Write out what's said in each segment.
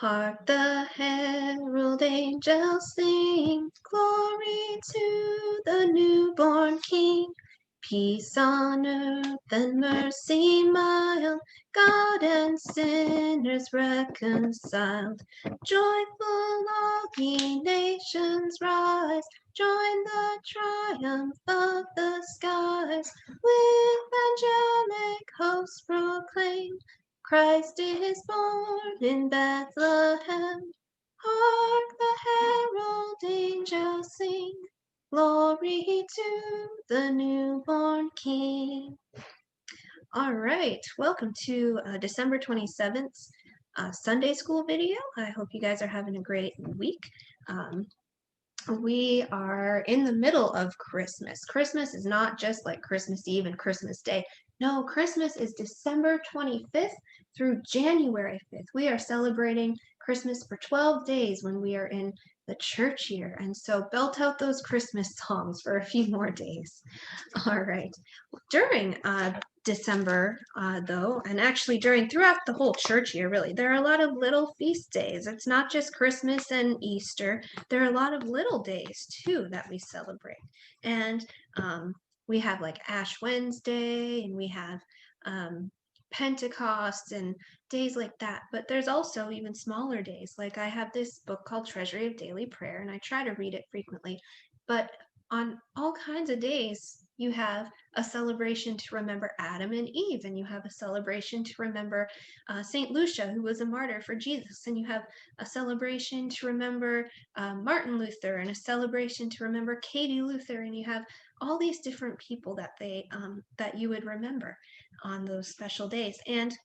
Hark the herald angels sing, glory to the newborn King. Peace on earth and mercy mild, God and sinners reconciled. Joyful all ye nations rise, join the triumph of the skies. With angelic hosts proclaim, Christ is born in Bethlehem. Hark the herald angels sing, glory to the newborn King. All right, welcome to December 27th Sunday school video. I hope you guys are having a great week. We are in the middle of Christmas. Christmas is not just like Christmas Eve and Christmas Day. No, Christmas is December 25th through January 5th. We are celebrating Christmas for 12 days when we are in the church year. And so belt out those Christmas songs for a few more days. All right. During December, though, and actually throughout the whole church year, really, there are a lot of little feast days. It's not just Christmas and Easter. There are a lot of little days, too, that we celebrate. And we have like Ash Wednesday, and we have Pentecost and days like that. But there's also even smaller days. Like I have this book called Treasury of Daily Prayer, and I try to read it frequently. But on all kinds of days, you have a celebration to remember Adam and Eve, and you have a celebration to remember St. Lucia, who was a martyr for Jesus, and you have a celebration to remember Martin Luther, and a celebration to remember Katie Luther, and you have all these different people that that you would remember on those special days. And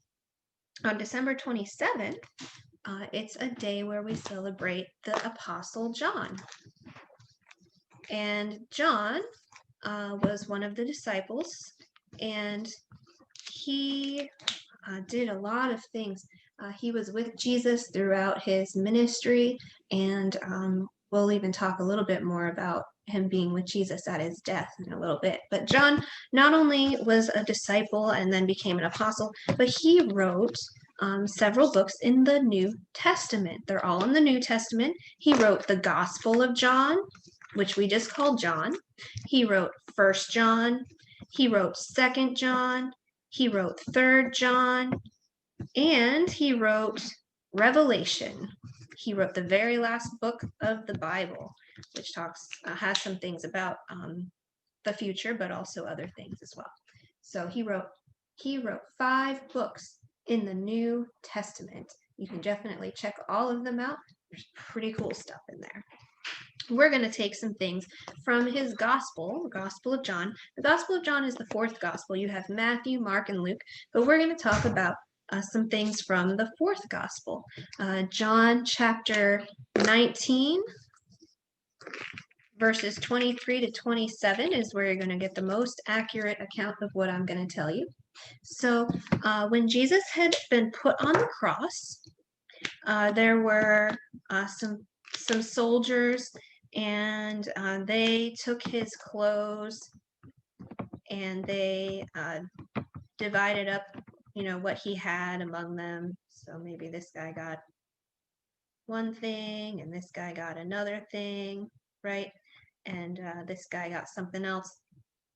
on December 27th, it's a day where we celebrate the Apostle John. And John was one of the disciples, and he did a lot of things. He was with Jesus throughout his ministry, and we'll even talk a little bit more about him being with Jesus at his death in a little bit. But John not only was a disciple and then became an apostle, but he wrote several books in the New Testament. They're all in the New Testament. He wrote the Gospel of John, which we just call John. He wrote 1 John. He wrote 2 John. He wrote 3 John. And he wrote Revelation. He wrote the very last book of the Bible, which has some things about the future, but also other things as well. So he wrote 5 books in the New Testament. You can definitely check all of them out. There's pretty cool stuff in there. We're going to take some things from his gospel, the Gospel of John. The Gospel of John is the 4th gospel. You have Matthew, Mark, and Luke, but we're going to talk about some things from the 4th gospel. John chapter 19, verses 23 to 27 is where you're going to get the most accurate account of what I'm going to tell you. So when Jesus had been put on the cross, there were some soldiers, and they took his clothes and they divided up, what he had among them. So maybe this guy got one thing and this guy got another thing, right? And this guy got something else.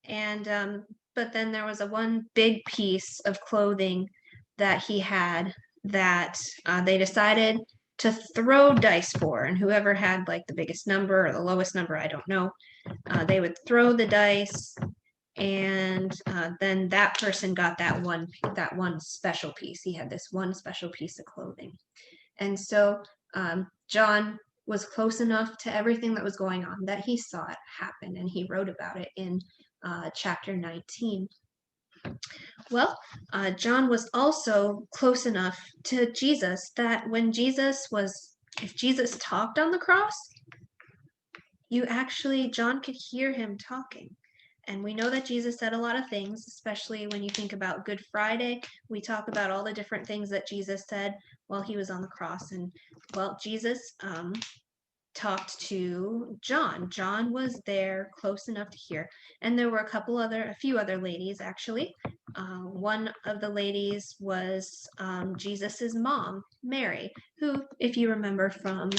And but then there was one big piece of clothing that he had that they decided to throw dice for, and whoever had like the biggest number or the lowest number, I don't know, they would throw the dice, and then that person got that one special piece. He had this one special piece of clothing. And so John was close enough to everything that was going on that he saw it happen, and he wrote about it in chapter 19. Well, John was also close enough to Jesus that if Jesus talked on the cross, John could hear him talking. And we know that Jesus said a lot of things, especially when you think about Good Friday. We talk about all the different things that Jesus said while he was on the cross. And well, Jesus talked to John. John was there close enough to hear. And there were a few other ladies actually. One of the ladies was Jesus's mom, Mary, who, if you remember from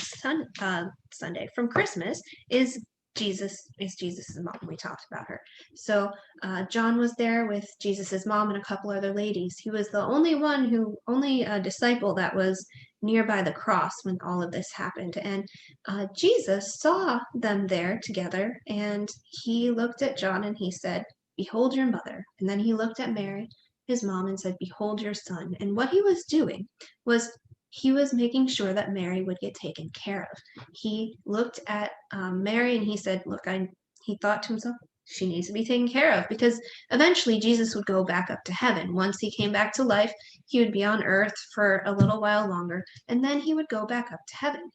Sunday, from Christmas, is Jesus's mom. We talked about her. So John was there with Jesus's mom and a couple other ladies. He was the only disciple that was nearby the cross when all of this happened. And Jesus saw them there together, and he looked at John and he said, "Behold your mother." And then he looked at Mary, his mom, and said, "Behold your son." And what he was doing was he was making sure that Mary would get taken care of. He looked at Mary and he said, he thought to himself, she needs to be taken care of, because eventually Jesus would go back up to heaven. Once he came back to life, he would be on earth for a little while longer, and then he would go back up to heaven.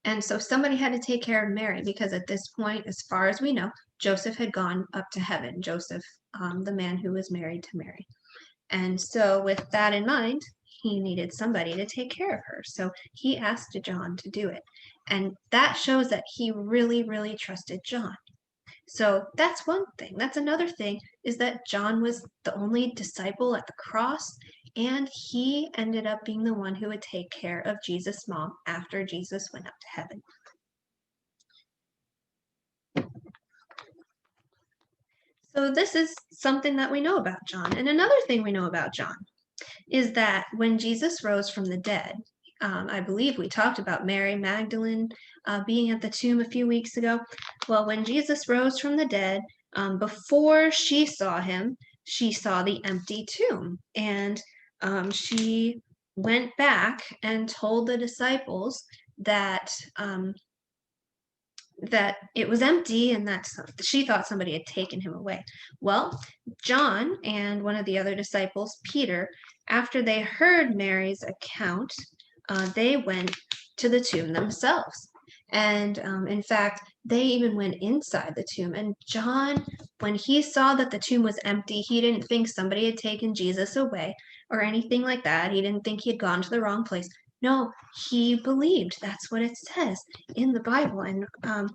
And so somebody had to take care of Mary, because at this point, as far as we know, Joseph had gone up to heaven. Joseph, the man who was married to Mary. And so with that in mind, he needed somebody to take care of her. So he asked John to do it. And that shows that he really, really trusted John. So that's one thing. That's another thing, is that John was the only disciple at the cross, and he ended up being the one who would take care of Jesus' mom after Jesus went up to heaven. So this is something that we know about John. And another thing we know about John is that when Jesus rose from the dead, I believe we talked about Mary Magdalene being at the tomb a few weeks ago. Well, when Jesus rose from the dead, before she saw him, she saw the empty tomb. And she went back and told the disciples that that it was empty and that she thought somebody had taken him away. Well, John and one of the other disciples, Peter, after they heard Mary's account, they went to the tomb themselves. And in fact, they even went inside the tomb. And John, when he saw that the tomb was empty, he didn't think somebody had taken Jesus away or anything like that. He didn't think he had gone to the wrong place. No, he believed. That's what it says in the Bible. And I'm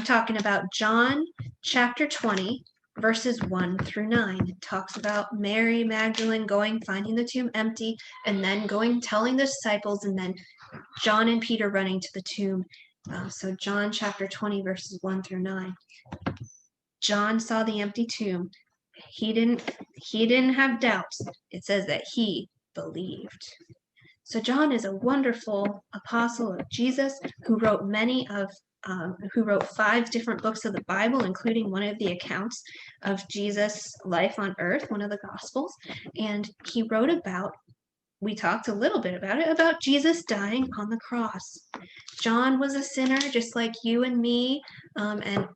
talking about John chapter 20, verses 1 through 9. It talks about Mary Magdalene going, finding the tomb empty, and then going, telling the disciples, and then John and Peter running to the tomb. So John chapter 20, verses 1 through 9. John saw the empty tomb. He didn't have doubts. It says that he believed. So John is a wonderful apostle of Jesus who wrote who wrote 5 different books of the Bible, including one of the accounts of Jesus' life on earth, one of the Gospels. And he wrote about, we talked a little bit about it, about Jesus dying on the cross. John was a sinner just like you and me, and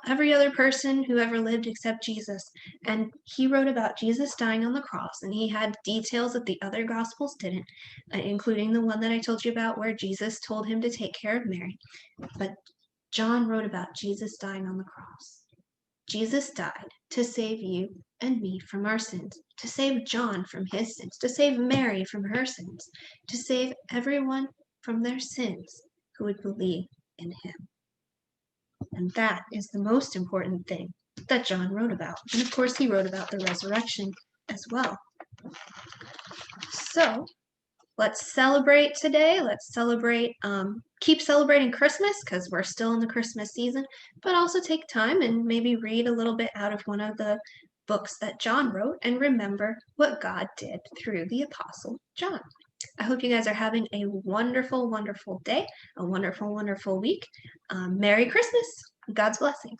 every other person who ever lived except Jesus. And he wrote about Jesus dying on the cross, and he had details that the other Gospels didn't, including the one that I told you about where Jesus told him to take care of Mary. But John wrote about Jesus dying on the cross. Jesus died to save you and me from our sins, to save John from his sins, to save Mary from her sins, to save everyone from their sins who would believe in him. And that is the most important thing that John wrote about. And of course, he wrote about the resurrection as well. So let's celebrate today. Let's celebrate, keep celebrating Christmas, because we're still in the Christmas season, but also take time and maybe read a little bit out of one of the books that John wrote and remember what God did through the Apostle John. I hope you guys are having a wonderful, wonderful day, a wonderful, wonderful week. Merry Christmas. God's blessings.